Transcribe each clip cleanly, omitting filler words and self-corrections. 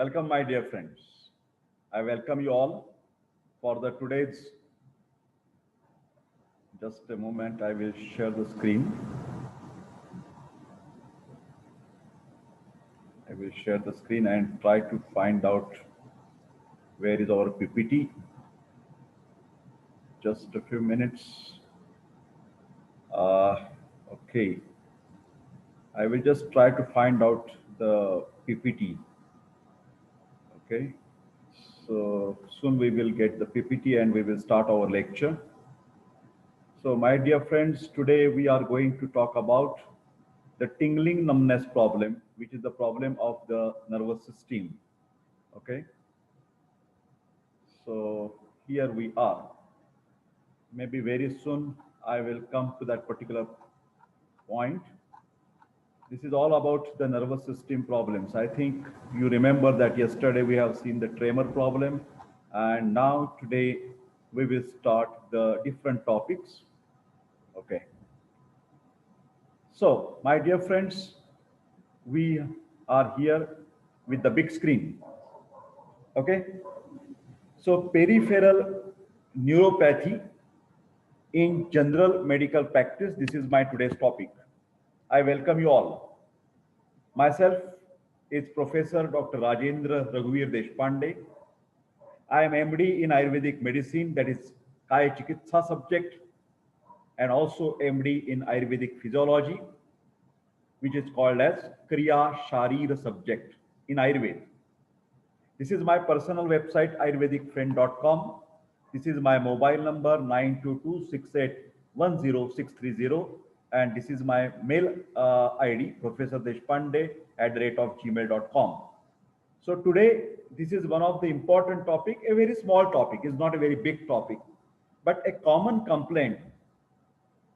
Welcome, my dear friends. I welcome you all for the today's. Just a moment, I will share the screen. I will share the screen and try to find out where is our PPT. Just a few minutes. Okay. I will just try to find out the PPT. Okay. So soon we will get the PPT and we will start our lecture. So my dear friends, today we are going to talk about the tingling numbness problem, which is the problem of the nervous system. Okay. So here we are. Maybe very soon I will come to that particular point. This is all about the nervous system problems. I think you remember that yesterday we have seen the tremor problem, and now today we will start the different topics. Okay. So, my dear friends, we are here with the big screen. Okay. So, peripheral neuropathy in general medical practice. This is my today's topic. I welcome you all. Myself is Professor Dr. Rajendra Raghuveer Deshpande. I am MD in Ayurvedic Medicine, that is Kaya Chikitsa subject, and also MD in Ayurvedic Physiology, which is called as Kriya Sharira subject in Ayurveda. This is my personal website, ayurvedicfriend.com. This is my mobile number, 922681060, and this is my mail ID, professordeshpande@gmail.com. So today, this is one of the important topic, a very small topic, is not a very big topic, but a common complaint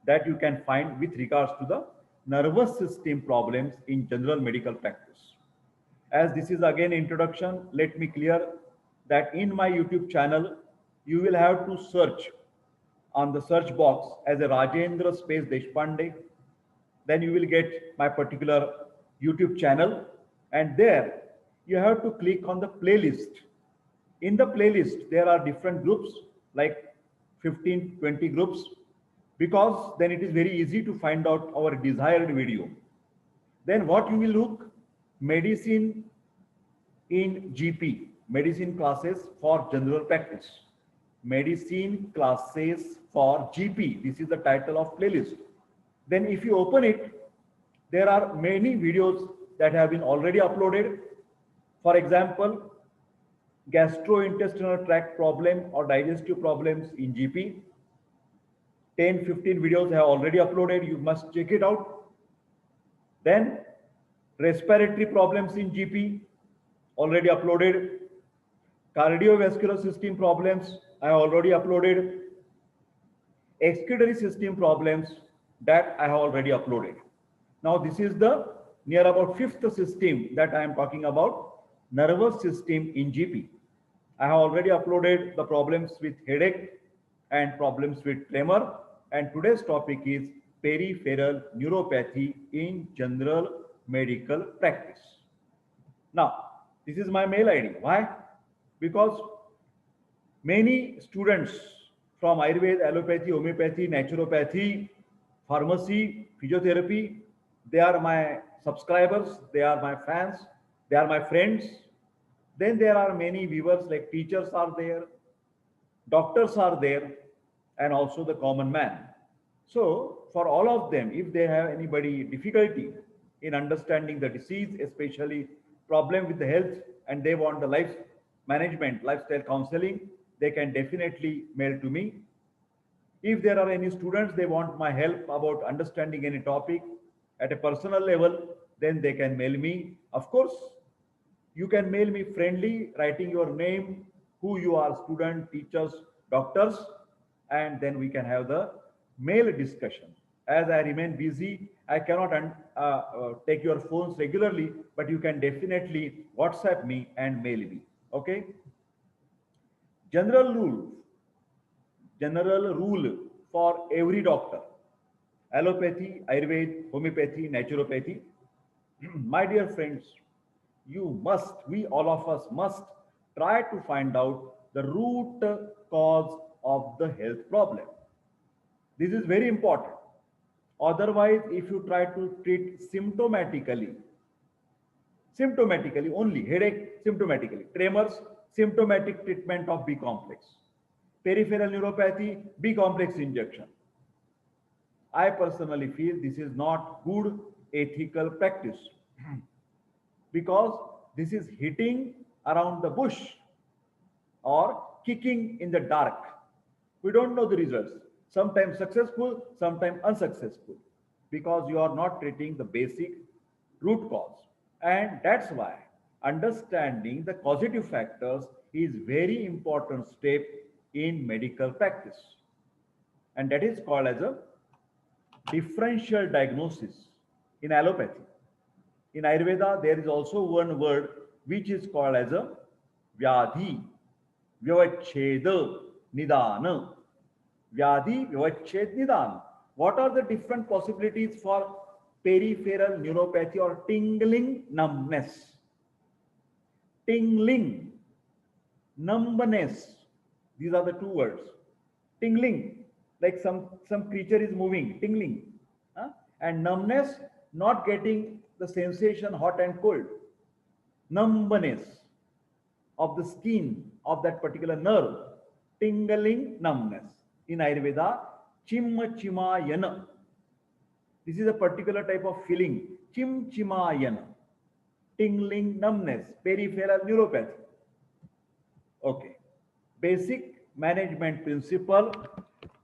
that you can find with regards to the nervous system problems in general medical practice. As this is again introduction, let me clear that in my YouTube channel, you will have to search on the search box as a Rajendra space Deshpande. Then you will get my particular YouTube channel, and there you have to click on the playlist. In the playlist, there are different groups, like 15, 20 groups, because then it is very easy to find out our desired video. Then what you will look, medicine in GP, medicine classes for general practice. Medicine classes for GP, this is the title of playlist. Then if you open it, there are many videos that have been already uploaded. For example, gastrointestinal tract problem or digestive problems in GP. 10-15 videos I have already uploaded, you must check it out. Then respiratory problems in GP, already uploaded. Cardiovascular system problems, I have already uploaded. Excretory system problems, that I have already uploaded. Now this is the near about fifth system that I am talking about, nervous system in GP. I have already uploaded the problems with headache and problems with tremor, and today's topic is peripheral neuropathy in general medical practice. Now, this is my mail ID. Why? Because many students from Ayurveda, allopathy, homeopathy, naturopathy, pharmacy, physiotherapy, they are my subscribers, they are my fans, they are my friends. Then there are many viewers, like teachers are there, doctors are there, and also the common man. So for all of them, if they have anybody difficulty in understanding the disease, especially problem with the health, and they want the life management, lifestyle counseling, they can definitely mail to me. If there are any students, they want my help about understanding any topic at a personal level, then they can mail me. Of course, you can mail me friendly, writing your name, who you are, student, teachers, doctors, and then we can have the mail discussion. As I remain busy, I cannot take your phones regularly, but you can definitely WhatsApp me and mail me. Okay? General rule for every doctor: allopathy, Ayurveda, homeopathy, naturopathy. My dear friends, we all of us must try to find out the root cause of the health problem. This is very important. Otherwise, if you try to treat symptomatically only, headache symptomatically, tremors, symptomatic treatment of B complex, peripheral neuropathy, B complex injection. I personally feel this is not good ethical practice because this is hitting around the bush or kicking in the dark. We don't know the results. Sometimes successful, sometimes unsuccessful because you are not treating the basic root cause. And that's why understanding the causative factors is very important step in medical practice. And that is called as a differential diagnosis in allopathy. In Ayurveda, there is also one word which is called as a Vyadhi, Vyavacheda, Nidana. Vyadhi, Vyavached, Nidana. What are the different possibilities for peripheral neuropathy or tingling numbness? Tingling, numbness. These are the two words. Tingling, like some creature is moving, tingling. Huh? And numbness, not getting the sensation hot and cold. Numbness of the skin of that particular nerve. Tingling numbness. In Ayurveda, chimmayana. This is a particular type of feeling. Chimmayana. Tingling numbness, peripheral neuropathy. Okay. Basic management principle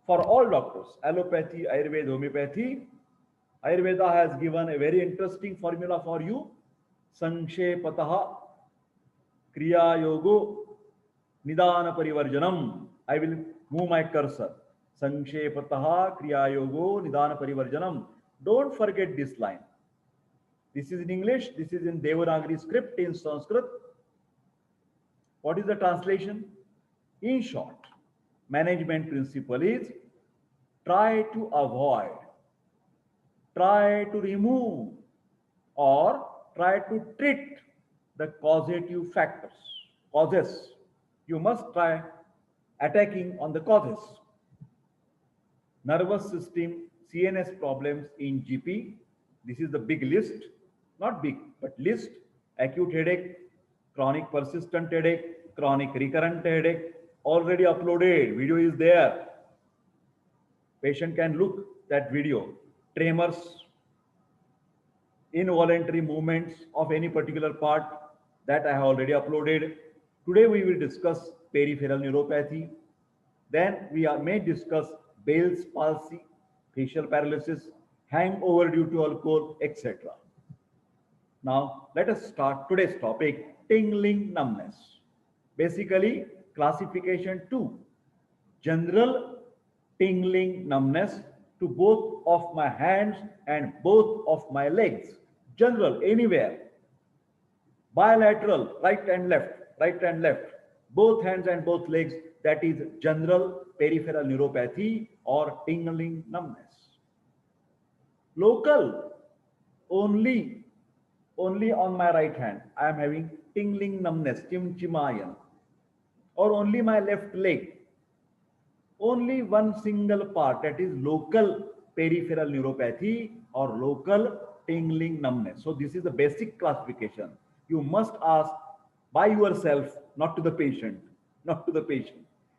for all doctors, allopathy, Ayurveda, homeopathy. Ayurveda has given a very interesting formula for you. Sanshepataha kriya yogo nidana parivarjanam. I will move my cursor. Sanshepataha kriya yogo nidana parivarjanam. Don't forget this line. This is in English. This is in Devanagari script in Sanskrit. What is the translation? In short, management principle is try to avoid, try to remove, or try to treat the causative factors. Causes. You must try attacking on the causes. Nervous system, CNS problems in GP. This is the big list. Not big, but list. Acute headache, chronic persistent headache, chronic recurrent headache. Already uploaded. Video is there. Patient can look that video. Tremors, involuntary movements of any particular part, that I have already uploaded. Today we will discuss peripheral neuropathy. Then we may discuss Bell's palsy, facial paralysis, hangover due to alcohol, etc. Now let us start today's topic, tingling numbness. Basically, classification 2, general tingling numbness to both of my hands and both of my legs. General, anywhere. Bilateral, right and left, both hands and both legs, that is general peripheral neuropathy or tingling numbness. Local, only on my right hand, I am having tingling numbness, chimchimayan, or only my left leg. Only one single part, that is local peripheral neuropathy or local tingling numbness. So this is the basic classification. You must ask by yourself, not to the patient,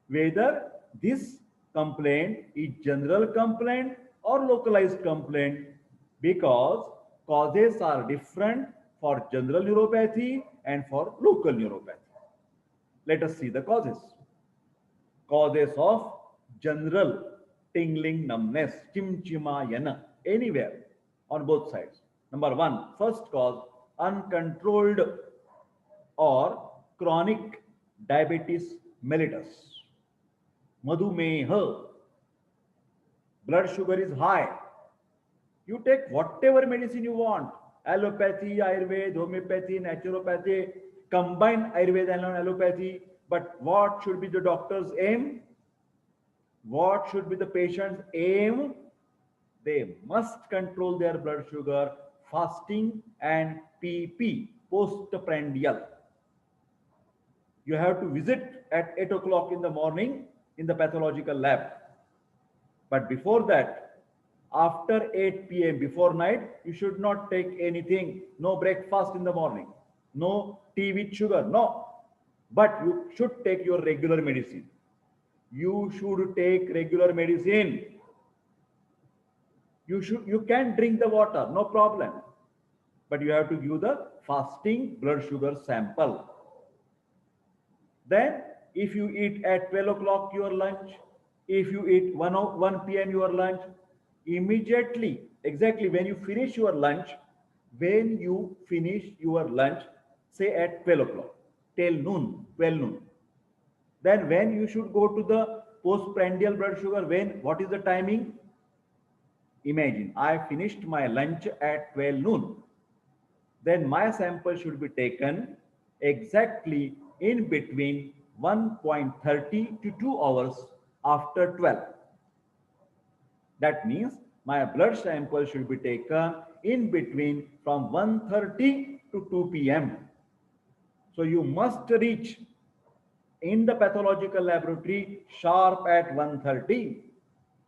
whether this complaint is general complaint or localized complaint, because causes are different for general neuropathy and for local neuropathy. Let us see the causes. Causes of general tingling numbness, chimchimayana, anywhere on both sides. Number 1, first cause, uncontrolled or chronic diabetes mellitus. Madhumeha, blood sugar is high. You take whatever medicine you want, allopathy, Ayurveda, homeopathy, naturopathy, combine Ayurveda and allopathy, but what should be the doctor's aim? What should be the patient's aim? They must control their blood sugar, fasting and PP, postprandial. You have to visit at 8 o'clock in the morning in the pathological lab. But before that, after 8 p.m. before night, you should not take anything. No breakfast in the morning. No tea with sugar. No. But you should take your regular medicine. You should take regular medicine. You can drink the water, no problem. But you have to give the fasting blood sugar sample. Then, if you eat at 12 o'clock your lunch, if you eat 1 p.m. your lunch, immediately, exactly when you finish your lunch, say at 12 o'clock, till noon, 12 noon. Then when you should go to the postprandial blood sugar, what is the timing? Imagine, I finished my lunch at 12 noon. Then my sample should be taken exactly in between 1.30 to 2 hours after 12. That means my blood sample should be taken in between from 1:30 to 2 p.m. So you must reach in the pathological laboratory sharp at 1:30.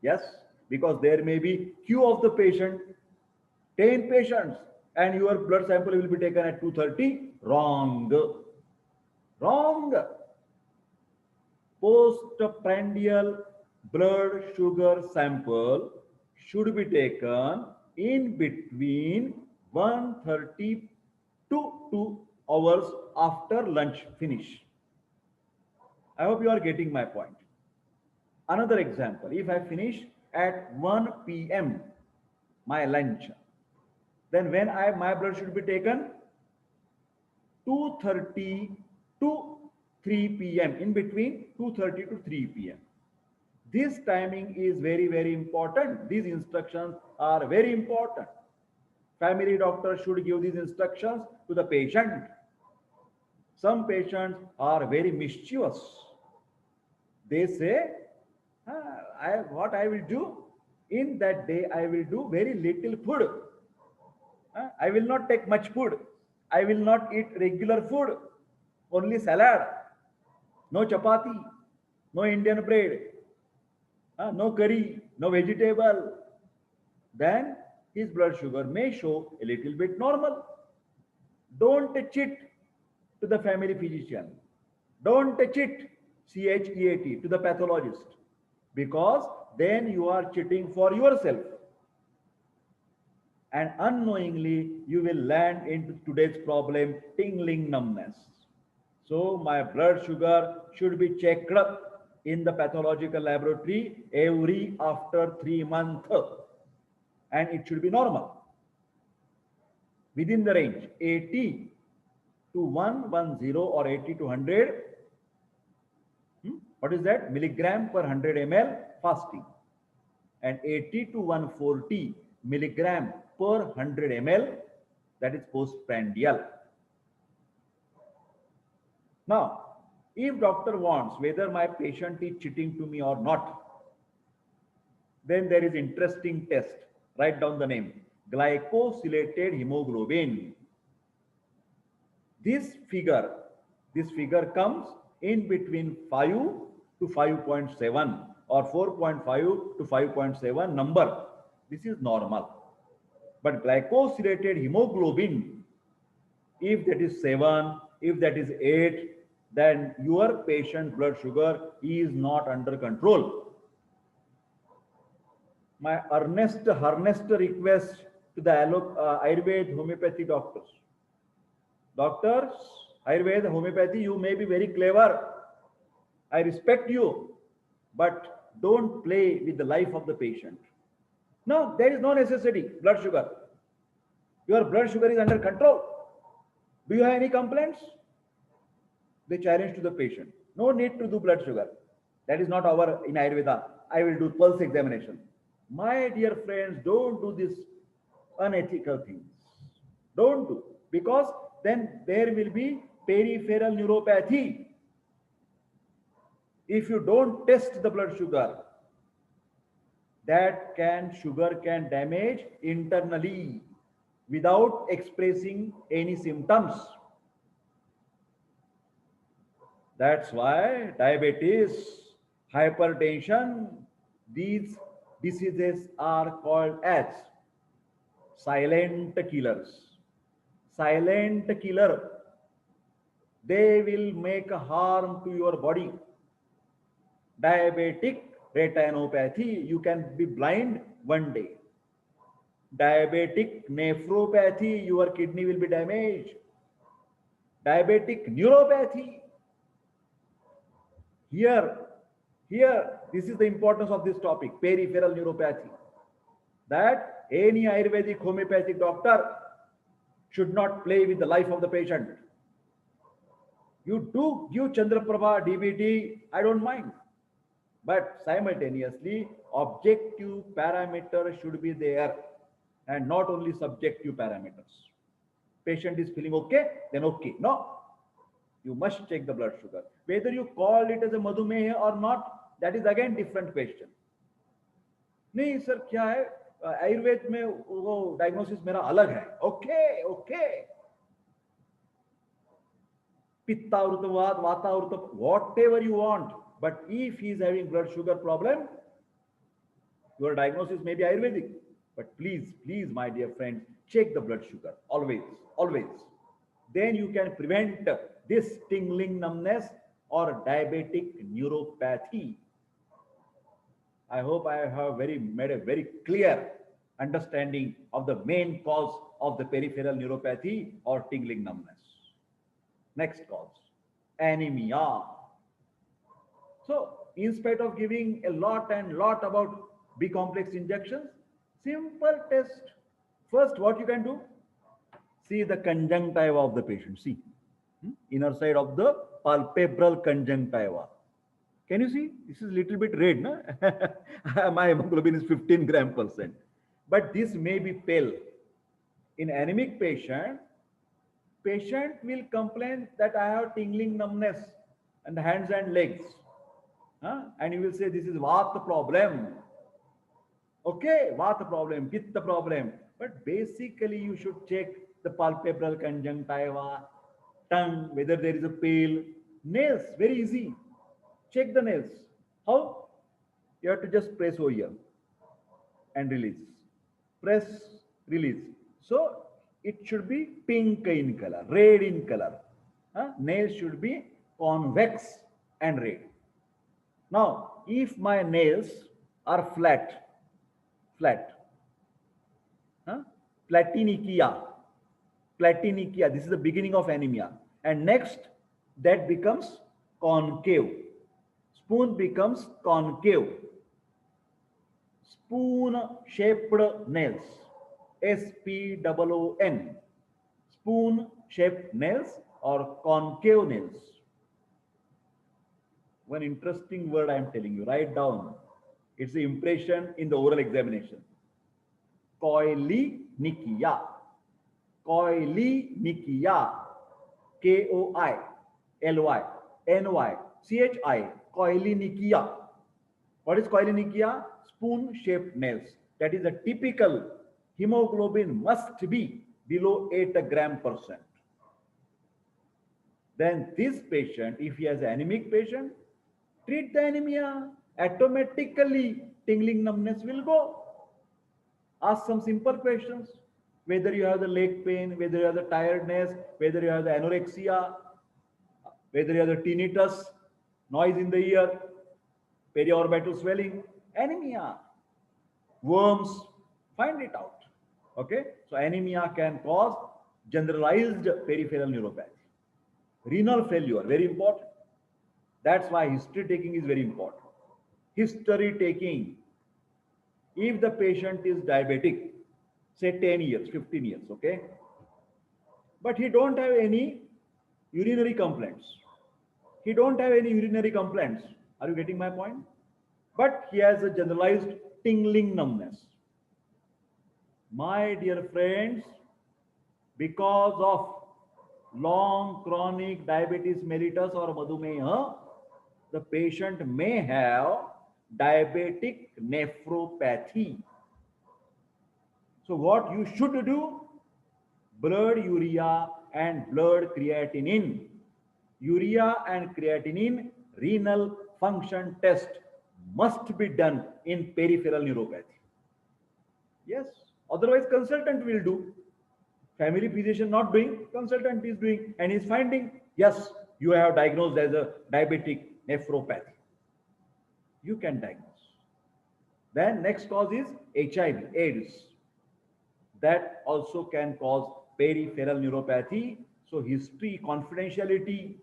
Yes, because there may be queue of the patient, 10 patients, and your blood sample will be taken at 2:30. Wrong. Wrong. Postprandial blood sugar sample should be taken in between 1:30 to 2 hours after lunch finish. I hope you are getting my point. Another example, if I finish at 1 p.m. my lunch, then when my blood should be taken 2:30 to 3 p.m. in between 2:30 to 3 p.m. This timing is very, very important. These instructions are very important. Family doctor should give these instructions to the patient. Some patients are very mischievous. They say, what I will do? In that day, I will do very little food. I will not take much food. I will not eat regular food. Only salad. No chapati. No Indian bread. No curry. No vegetable. Then his blood sugar may show a little bit normal. Don't cheat to the family physician. Don't cheat CHEAT to the pathologist, because then you are cheating for yourself. And unknowingly, you will land into today's problem, tingling numbness. So my blood sugar should be checked in the pathological laboratory every after 3 months. And it should be normal. Within the range 80 to 110 or 80 to 100. What is that? Milligram per 100 ml fasting. And 80 to 140 milligram per 100 ml, that is postprandial. Now, if doctor wants whether my patient is cheating to me or not, then there is interesting test. Write down the name. Glycosylated hemoglobin. This figure comes in between 5 to 5.7 or 4.5 to 5.7 number. This is normal. But glycosylated hemoglobin, if that is 7, if that is 8, then your patient's blood sugar is not under control. My earnest request to the Ayurveda homeopathy doctors. Doctors, Ayurveda homeopathy, you may be very clever. I respect you, but don't play with the life of the patient. No, there is no necessity. Blood sugar. Your blood sugar is under control. Do you have any complaints? They challenge to the patient. No need to do blood sugar. That is not our in Ayurveda. I will do pulse examination. My dear friends, don't do this unethical things. Don't do. Because then there will be peripheral neuropathy. If you don't test the blood sugar, sugar can damage internally without expressing any symptoms. That's why diabetes, hypertension, these diseases are called as silent killers. Silent killer. They will make harm to your body. Diabetic retinopathy, you can be blind one day. Diabetic nephropathy, your kidney will be damaged. Diabetic neuropathy. Here, this is the importance of this topic, peripheral neuropathy. That any Ayurvedic homeopathic doctor should not play with the life of the patient. You do give Chandraprabha, DBT, I don't mind. But simultaneously, objective parameters should be there and not only subjective parameters. Patient is feeling okay, then okay. No, you must check the blood sugar. Whether you call it as a madhumeha or not, that is again different question. नहीं sir क्या है आयुर्वेद में वो diagnosis मेरा अलग है. Okay okay पित्तावृतवाद वातावृत whatever you want, but if he is having blood sugar problem, your diagnosis may be Ayurvedic. But please, my dear friends, check the blood sugar always, always. Then you can prevent this tingling numbness or diabetic neuropathy. I hope I have made a very clear understanding of the main cause of the peripheral neuropathy or tingling numbness. Next cause, anemia. So, in spite of giving a lot about B complex injections, simple test. First, what you can do? See the conjunctiva of the patient. See, inner side of the palpebral conjunctiva. Can you see? This is little bit red, no? My hemoglobin is 15 gram%. But this may be pale. In anemic patient will complain that I have tingling numbness in the hands and legs. And you will say this is Vata problem. Okay, Vata problem, Pitta problem. But basically you should check the palpebral conjunctiva, tongue, whether there is a pale. Nails, very easy. Check the nails. How? You have to just press over here and release. Press, release. So it should be pink in color, red in color. Nails should be convex and red. Now, if my nails are flat, platinikia, this is the beginning of anemia. And next, that becomes concave. Spoon becomes concave. Spoon-shaped nails. SPOON. Spoon-shaped nails or concave nails. One interesting word I am telling you. Write down. It's the impression in the oral examination. Koilinikia. Koilinikia. KOILYNYCHI. Koilinikia. What is koilinikia? Spoon-shaped nails. That is a typical hemoglobin must be below 8 gram%. Then this patient, if he has an anemic patient, treat the anemia. Automatically tingling numbness will go. Ask some simple questions. Whether you have the leg pain, whether you have the tiredness, whether you have the anorexia, whether you have the tinnitus, noise in the ear, periorbital swelling, anemia, worms, find it out. Okay, so anemia can cause generalized peripheral neuropathy. Renal failure, very important. That's why history taking is very important. History taking. If the patient is diabetic, say 10 years, 15 years, okay, but he don't have any urinary complaints. Are you getting my point? But he has a generalized tingling numbness. My dear friends, because of long chronic diabetes mellitus or madhumeha, the patient may have diabetic nephropathy. So what you should do? blood urea and blood creatinine. Urea and creatinine renal function test must be done in peripheral neuropathy. Yes, otherwise consultant will do. Family physician not doing, consultant is doing, and is finding, yes, you have diagnosed as a diabetic nephropathy. You can diagnose. Then next cause is HIV, AIDS. That also can cause peripheral neuropathy. So history, confidentiality,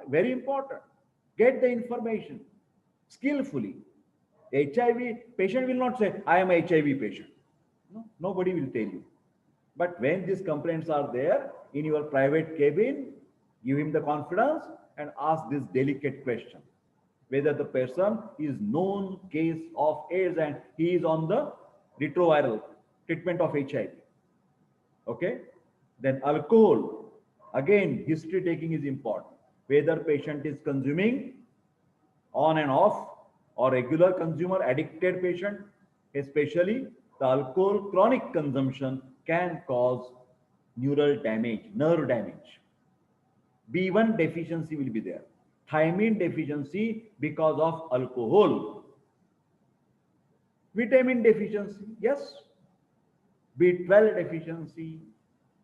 very important. Get the information skillfully. HIV patient will not say, I am a HIV patient. No, nobody will tell you. But when these complaints are there in your private cabin, give him the confidence and ask this delicate question. Whether the person is known case of AIDS and he is on the retroviral treatment of HIV. Okay? Then alcohol. Again, history taking is important. Whether patient is consuming on and off or regular consumer, addicted patient, especially the alcohol chronic consumption can cause neural damage, nerve damage. B1 deficiency will be there. Thiamine deficiency because of alcohol. Vitamin deficiency, yes. B12 deficiency,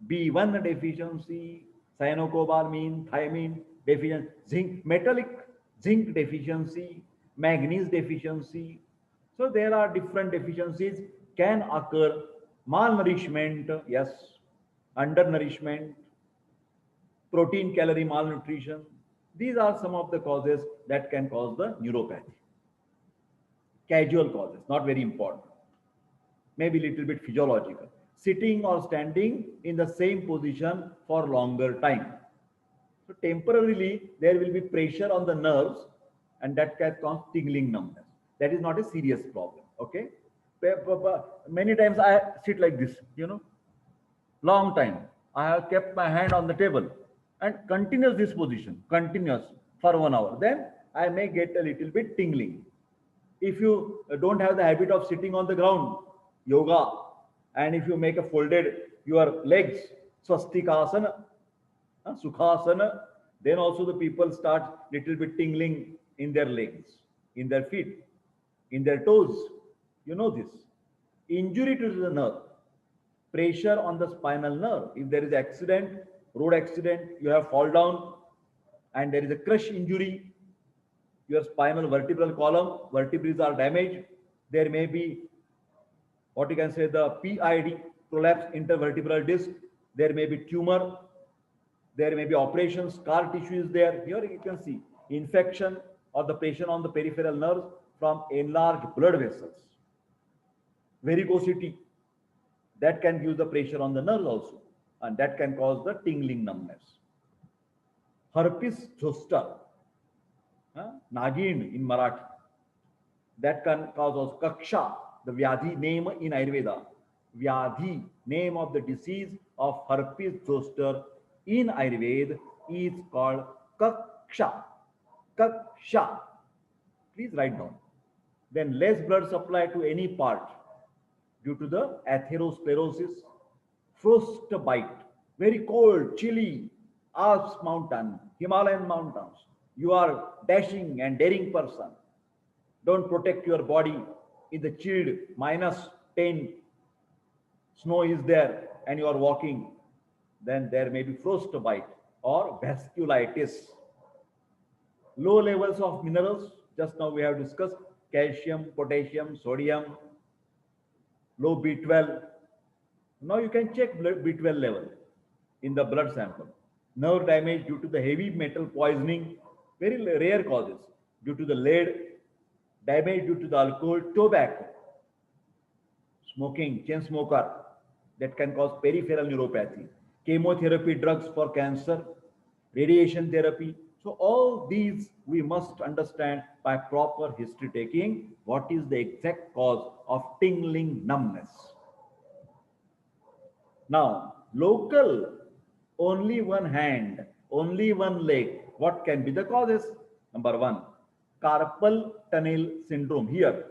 B1 deficiency, cyanocobalamin, thiamine deficiency, zinc, metallic zinc deficiency, manganese deficiency. So there are different deficiencies can occur. Malnourishment, yes. Undernourishment, protein calorie malnutrition. These are some of the causes that can cause the neuropathy. Casual causes, not very important. Maybe a little bit physiological. Sitting or standing in the same position for longer time. So temporarily there will be pressure on the nerves and that can cause tingling numbness. That is not a serious problem. Okay. Many times I sit like this, long time. I have kept my hand on the table and continuous this position, continuous for 1 hour. Then I may get a little bit tingling. If you don't have the habit of sitting on the ground, yoga, and if you make a folded your legs, swastikasana, sukhasana, then also the people start little bit tingling in their legs, in their feet, in their toes. You know this. Injury to the nerve, pressure on the spinal nerve. If there is accident, road accident, you have fall down and there is a crush injury, your spinal vertebral column, vertebrae are damaged. There may be what you can say the PID, prolapse intervertebral disc. There may be tumor. There may be operation, scar tissue is there. Here you can see infection or the pressure on the peripheral nerves from enlarged blood vessels. Varicosity, that can give the pressure on the nerves also, and that can cause the tingling numbness. Herpes zoster, Nagin in Marathi, that can cause also Kaksha, the Vyadhi name in Ayurveda. Vyadhi, name of the disease of herpes zoster in Ayurveda is called Kaksha. Kaksha. Please write down. Then less blood supply to any part due to the atherosclerosis, frostbite, very cold, chilly, Alps mountain, Himalayan mountains. You are dashing and daring person. Don't protect your body in the chilled -10. Snow is there and you are walking. Then there may be frostbite or vasculitis. Low levels of minerals, just now we have discussed calcium, potassium, sodium, low B12. Now you can check B12 level in the blood sample. Nerve damage due to the heavy metal poisoning, very rare causes, due to the lead, damage due to the alcohol, tobacco, smoking, chain smoker, that can cause peripheral neuropathy, chemotherapy drugs for cancer, radiation therapy. So all these we must understand by proper history taking what is the exact cause of tingling numbness. Now, local, only one hand, only one leg, what can be the causes? Number one, carpal tunnel syndrome. Here,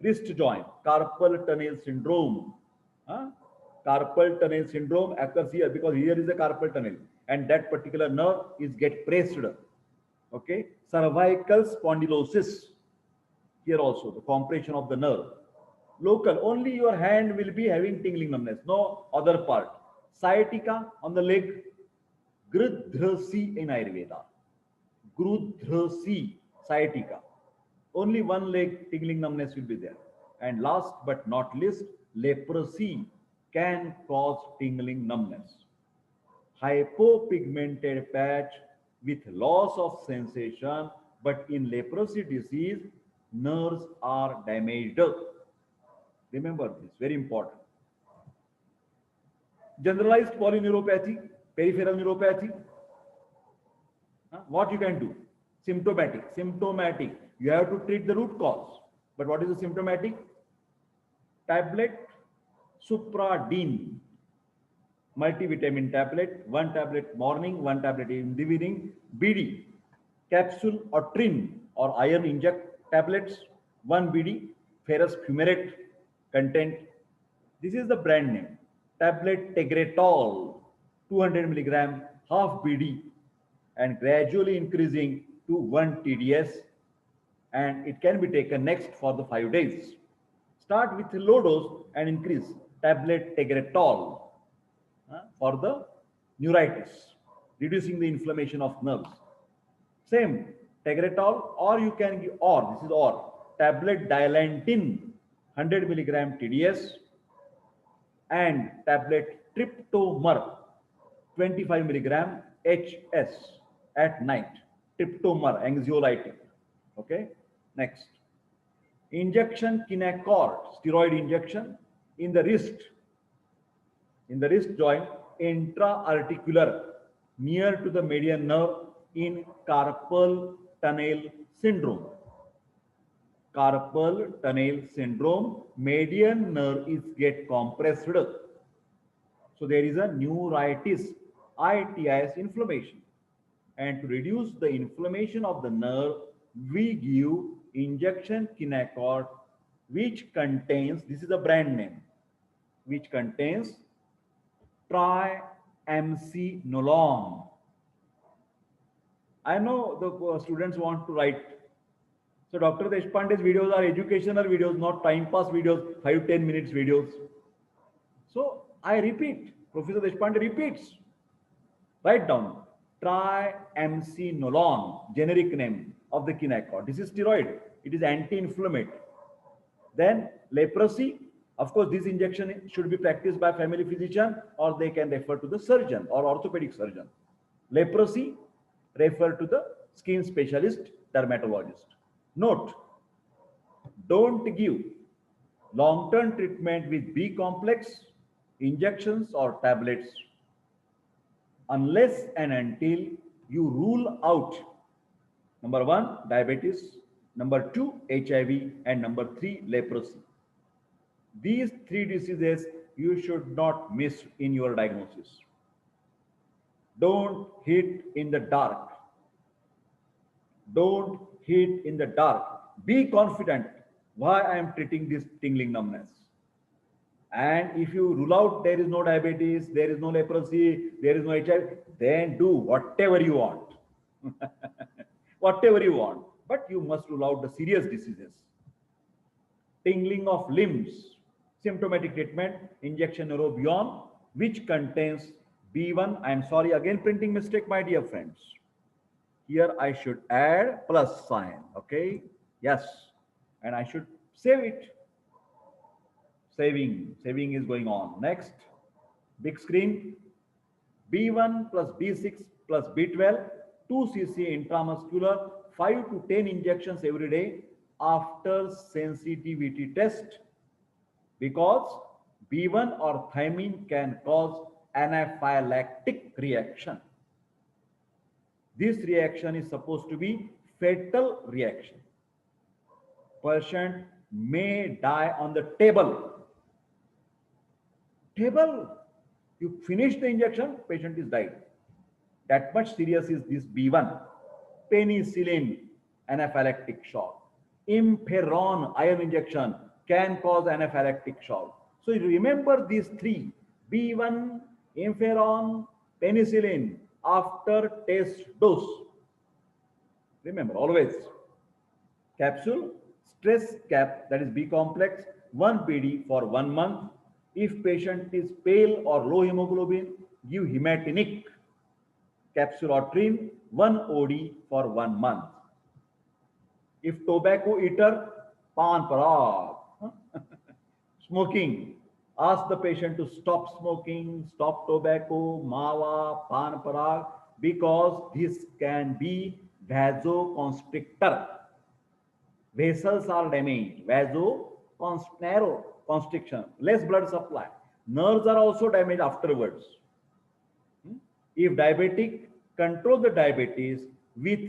wrist joint, carpal tunnel syndrome. Carpal tunnel syndrome occurs here because here is a carpal tunnel and that particular nerve is get pressed. Okay, cervical spondylosis, here also the compression of the nerve. Local, only your hand will be having tingling numbness, no other part. Sciatica on the leg, Grudhrasi in Ayurveda. Grudhrasi, sciatica. Only one leg tingling numbness will be there. And last but not least, leprosy can cause tingling numbness. Hypopigmented patch with loss of sensation, but in leprosy disease, nerves are damaged. Remember this, very important. Generalized polyneuropathy, peripheral neuropathy. What you can do? Symptomatic. You have to treat the root cause. But what is the symptomatic? Tablet, Supradine, multivitamin tablet, one tablet morning, one tablet in the evening. BD, capsule or trin or iron inject tablets, one BD, ferrous fumarate content. This is the brand name. Tablet Tegretol, 200 milligram, half BD, and gradually increasing to 1 TDS, and it can be taken next for the 5 days. Start with low dose and increase. Tablet Tegretol for the neuritis, reducing the inflammation of nerves. Same Tegretol, or you can give, or this is or tablet Dilantin, 100 milligram TDS, and tablet Triptomer, 25 milligram HS at night. Triptomer, anxiolytic. Okay. Next, injection Kinacort, steroid injection in the wrist joint, intra-articular, near to the median nerve in carpal tunnel syndrome. Carpal tunnel syndrome, median nerve is get compressed. So there is a neuritis, itis, inflammation. And to reduce the inflammation of the nerve, we give injection Kinacort, which contains, this is a brand name, which contains triamcinolone. I know the students want to write. So Dr. Deshpande's videos are educational videos, not time pass videos, 5-10 minutes videos. So I repeat, Professor Deshpande repeats. Write down triamcinolone, generic name of the Kinacort. This is steroid. It is anti-inflammatory. Then leprosy. Of course, this injection should be practiced by family physician, or they can refer to the surgeon or orthopedic surgeon. Leprosy, refer to the skin specialist, dermatologist. Note, don't give long-term treatment with B complex, injections or tablets unless and until you rule out number 1, diabetes, number 2, HIV, and number 3, leprosy. These 3 diseases you should not miss in your diagnosis. Don't hit in the dark. Don't hit in the dark. Be confident why I am treating this tingling numbness. And if you rule out there is no diabetes, there is no leprosy, there is no HIV, then do whatever you want. Whatever you want. But you must rule out the serious diseases. Tingling of limbs, symptomatic treatment, injection Neurobion, which contains B1. I am sorry, again printing mistake, my dear friends. Here I should add plus sign, okay? Yes, and I should save it. Saving is going on. Next, big screen, B1 plus B6 plus B12, 2 cc intramuscular, 5 to 10 injections every day after sensitivity test, because B1 or thiamine can cause anaphylactic reaction. This reaction is supposed to be fatal reaction. Patient may die on the table. You finish the injection, patient is died. That much serious is this B1. Penicillin, anaphylactic shock. Imperon, iron injection, can cause anaphylactic shock. So you remember these 3. B1, interferon, penicillin after test dose. Remember, always capsule, stress cap, that is B complex, 1 PD for 1 month. If patient is pale or low hemoglobin, give hematinic capsule or trim 1 OD for 1 month. If tobacco eater, pan parag, smoking, ask the patient to stop smoking, stop tobacco, mawa, pan parag, because this can be vasoconstrictor. Vessels are damaged, narrow constriction, less blood supply. Nerves are also damaged afterwards. If diabetic, control the diabetes with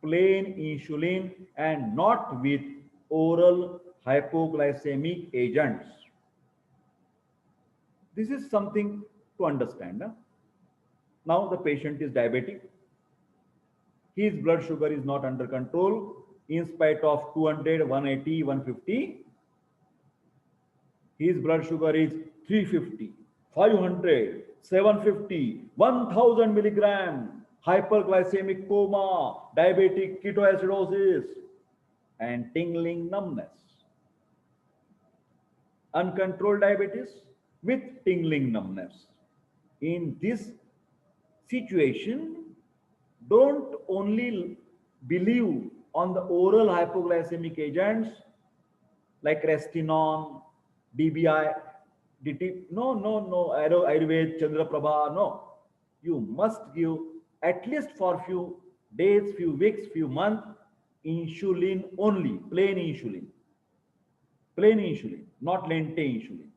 plain insulin and not with oral hypoglycemic agents. This is something to understand. Now the patient is diabetic. His blood sugar is not under control in spite of 200, 180, 150. His blood sugar is 350, 500, 750, 1000 milligram, hyperglycemic coma, diabetic ketoacidosis, and tingling numbness. Uncontrolled diabetes with tingling numbness. In this situation, don't only believe on the oral hypoglycemic agents like Restinon, DBI, DT. No, Ayurveda, Chandraprabha, no. You must give at least for few days, few weeks, few months, insulin only, plain insulin, not lente insulin.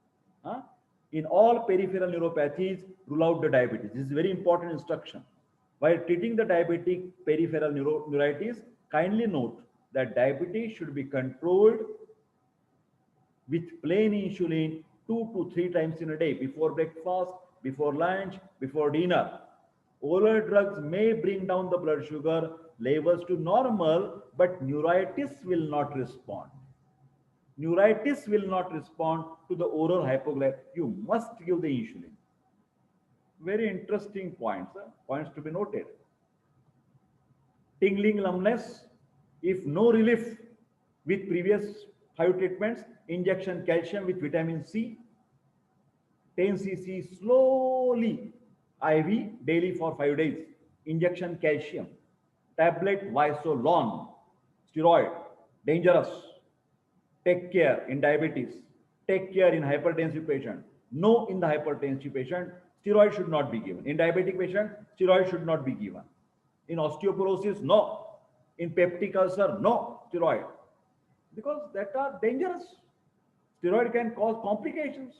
In all peripheral neuropathies, rule out the diabetes. This is very important instruction. While treating the diabetic peripheral neuritis, kindly note that diabetes should be controlled with plain insulin 2 to 3 times in a day, before breakfast, before lunch, before dinner. Oral drugs may bring down the blood sugar levels to normal, but neuritis will not respond. Neuritis will not respond to the oral hypoglycemia. You must give the insulin. Very interesting points, points to be noted. Tingling numbness, if no relief with previous 5 treatments, injection calcium with vitamin C, 10 cc slowly IV daily for 5 days, injection calcium, tablet Visolon, steroid, dangerous. Take care in diabetes, take care in hypertensive patient. No, in the hypertensive patient, steroid should not be given. In diabetic patient, steroid should not be given. In osteoporosis, no. In peptic ulcer, no steroid. Because that are dangerous. Steroid can cause complications.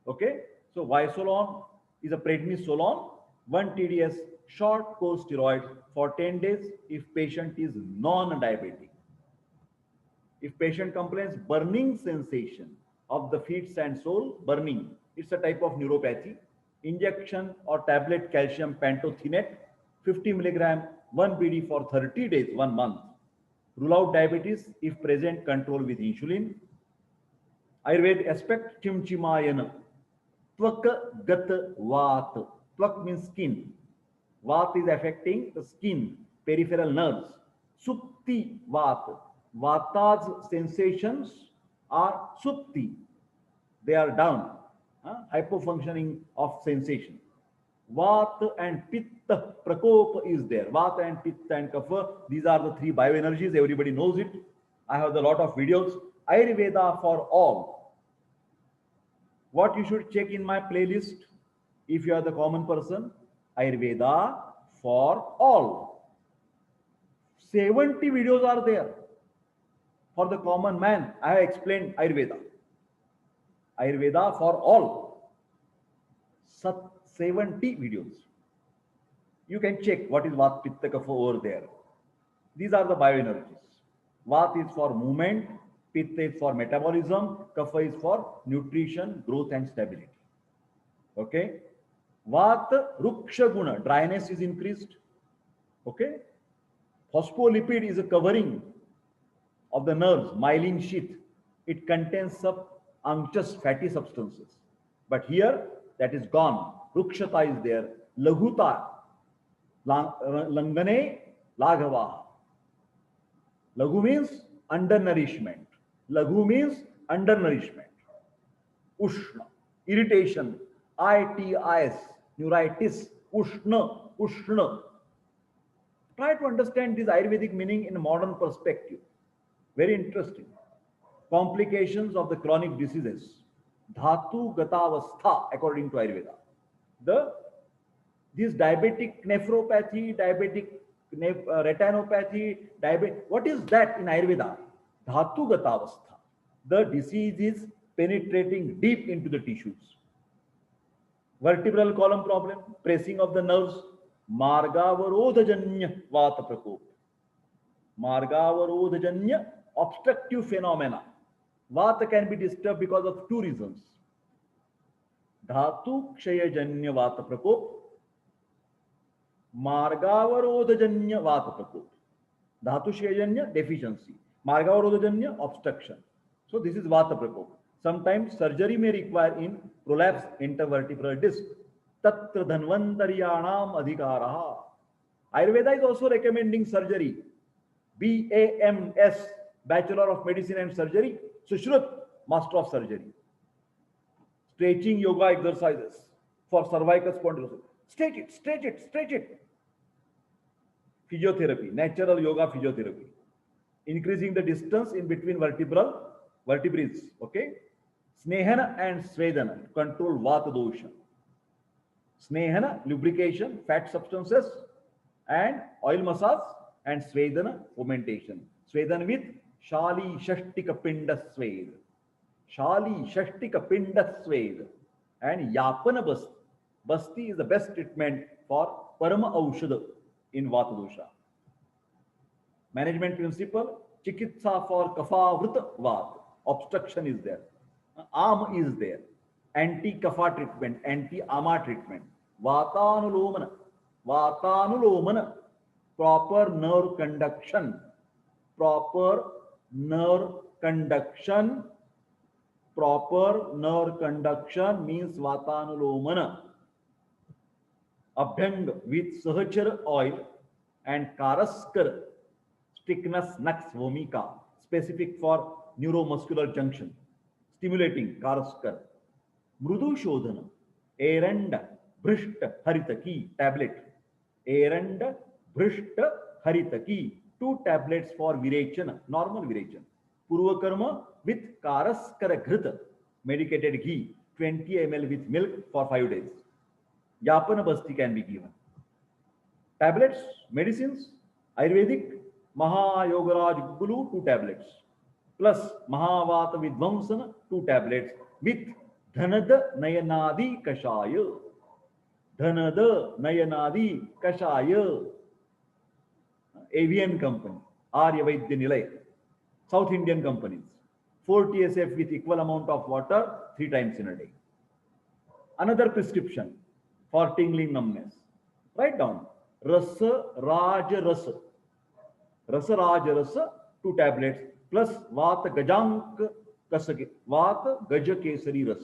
Okay? So Visolon is a prednisolone, 1 TDS short course steroid for 10 days if patient is non-diabetic. If patient complains burning sensation of the feet and sole, burning, it's a type of neuropathy. Injection or tablet calcium pantothenate, 50 milligram, 1 BD for 30 days, 1 month. Rule out diabetes if present, control with insulin. Ayurvedic aspect, chimchimayana. Tvak gat vat. Tvak means skin. Vat is affecting the skin, peripheral nerves. Supti vat. Vata's sensations are supti. They are down. Hypofunctioning of sensation. Vata and Pitta Prakopa is there. Vata and Pitta and Kapha, these are the 3 bioenergies. Everybody knows it. I have a lot of videos. Ayurveda for all. What you should check in my playlist if you are the common person, Ayurveda for all. 70 videos are there. For the common man, I have explained Ayurveda. Ayurveda for all. 70 videos. You can check what is Vata, Pitta, Kapha over there. These are the bioenergies. Vata is for movement, Pitta is for metabolism, Kapha is for nutrition, growth and stability. Okay? Vata, Ruksha Guna, dryness is increased. Okay? Phospholipid is a covering of the nerves, myelin sheath. It contains some unctuous fatty substances. But here, that is gone. Rukshata is there. Laghuta, Langane, Laghava. Laghu means undernourishment. Laghu means undernourishment. Ushna, irritation. ITIS, neuritis. Ushna, Ushna. Try to understand this Ayurvedic meaning in a modern perspective. Very interesting. Complications of the chronic diseases. Dhatu Gatavastha, according to Ayurveda. This diabetic nephropathy, diabetic retinopathy, what is that in Ayurveda? Dhatu Gatavastha. The disease is penetrating deep into the tissues. Vertebral column problem, pressing of the nerves, Margavarodhajanya Vata Prakop. Margavarodhajanya obstructive phenomena. Vata can be disturbed because of two reasons. Dhatu Kshayajanya Vata Prakop, Margavarodhajanya Vata Prakop. Dhatu Kshayajanya deficiency, Margavarodhajanya obstruction. So this is Vata Prakop. Sometimes surgery may require in prolapsed intervertebral disc. Tatra dhanvantaryanam adhikaraha. Ayurveda is also recommending surgery. BAMS, Bachelor of Medicine and Surgery. Sushrut, Master of Surgery. Stretching yoga exercises for cervical spondylosis. Stretch it, stretch it, stretch it. Physiotherapy, natural yoga physiotherapy. Increasing the distance in between vertebrae. Okay. Snehana and Svedana, control Vata dosha. Snehana, lubrication, fat substances, and oil massage, and Svedana, fermentation. Svedana with Shali Shashtika Pinda Sved. Shali Shashtika Pinda Sved. And Yapana Basti. Basti is the best treatment for Parama Aushada in Vata dosha. Management principle, Chikitsa for Kapha Vrita Vata. Obstruction is there. Am is there. Anti-kapha treatment, anti-ama treatment. Vatanulomana. Vatanulomana. Proper nerve conduction. Proper nerve conduction. Proper nerve conduction means Vatanulomana. Abhyang with Sahachara oil and Karaskar, Strychnus nux vomica, specific for neuromuscular junction. Stimulating Karaskar. Mrudu Shodhana. Eranda Bhrishta Haritaki tablet. Eranda Bhrishta Haritaki. 2 tablets for Virechana, normal Virechana. Purvakarma with Karaskara Ghrita, medicated ghee, 20 ml with milk for 5 days. Yapana Basti can be given. Tablets, medicines, Ayurvedic, Mahayogaraj Gulu, 2 tablets. Plus Mahavata Vidvamsana, 2 tablets with Dhanada Nayanadi Kashaya. Dhanada Nayanadi Kashaya. Avian company, Aryavaidya Nilay. South Indian companies. 4 TSF with equal amount of water 3 times in a day. Another prescription for tingling numbness. Write down. Rasa Raja Rasa. Rasa Raja Rasa, 2 tablets plus Vata Gajank Kasake. Vata Gaja Kesari Ras.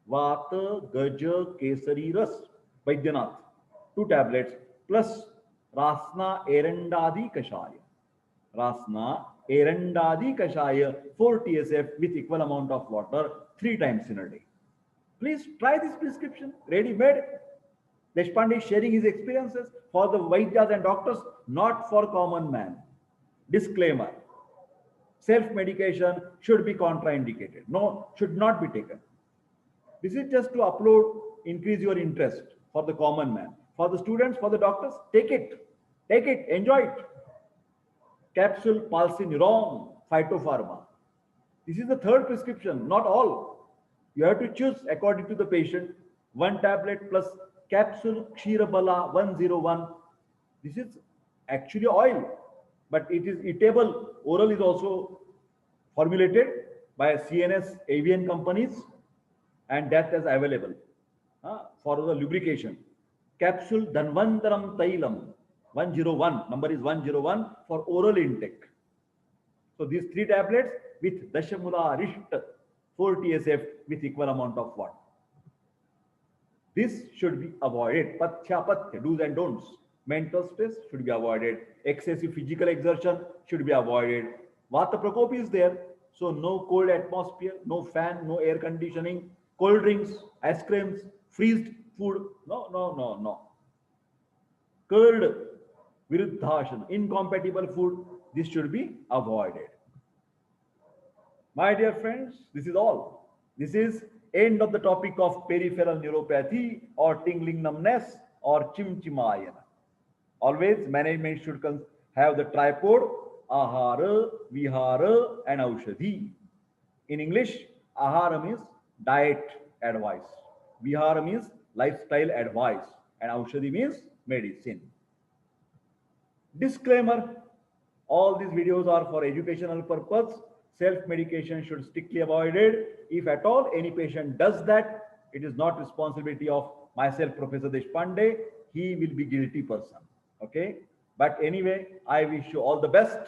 Vata Gaja Kesari Ras. Vaidyanath. 2 tablets plus Rasna Erandadi Kashaya. Rasna Erandadi Kashaya, 4 TSF with equal amount of water 3 times in a day. Please try this prescription. Ready made. Deshpande is sharing his experiences for the Vaidyas and doctors, not for common man. Disclaimer. Self-medication should be contraindicated. No, should not be taken. This is just to upload, increase your interest for the common man. For the students, for the doctors, take it. Take it, enjoy it. Capsule Palsinuron, Phytopharma. This is the 3rd prescription, not all. You have to choose according to the patient. 1 tablet plus capsule Kshirabala 101. This is actually oil, but it is eatable. Oral is also formulated by CNS avian companies, and that is available for the lubrication. Capsule Dhanvantaram Tailam 101, number is 101 for oral intake. So these 3 tablets with Dashamula Risht 4 TSF with equal amount of water. This should be avoided. Pathya, pathya, do's and don'ts. Mental stress should be avoided. Excessive physical exertion should be avoided. Vata Prakop is there. So no cold atmosphere, no fan, no air conditioning, cold drinks, ice creams, freezed food. No, no, no, no. Curd, viruddhasana, incompatible food. This should be avoided. My dear friends, this is all. This is end of the topic of peripheral neuropathy or tingling numbness or chimchimayana. Always management should have the tripod ahara, vihara and aushadhi. In English, ahara means diet advice. Vihara means lifestyle advice. And aushadhi means medicine. Disclaimer, all these videos are for educational purpose. Self-medication should strictly avoided. If at all any patient does that, it is not responsibility of myself, Professor Deshpande. He will be guilty person. Okay. But anyway, I wish you all the best.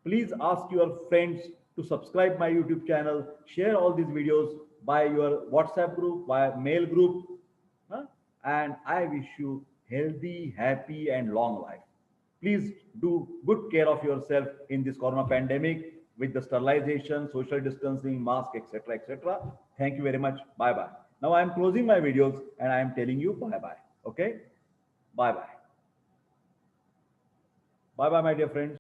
Please ask your friends to subscribe my YouTube channel. Share all these videos by your WhatsApp group, by mail group. And I wish you healthy, happy and long life. Please do good care of yourself in this corona pandemic with the sterilization, social distancing, mask, etc., etc. Thank you very much. Bye bye. Now I am closing my videos and I am telling you bye bye. Okay. Bye bye. Bye bye, my dear friends.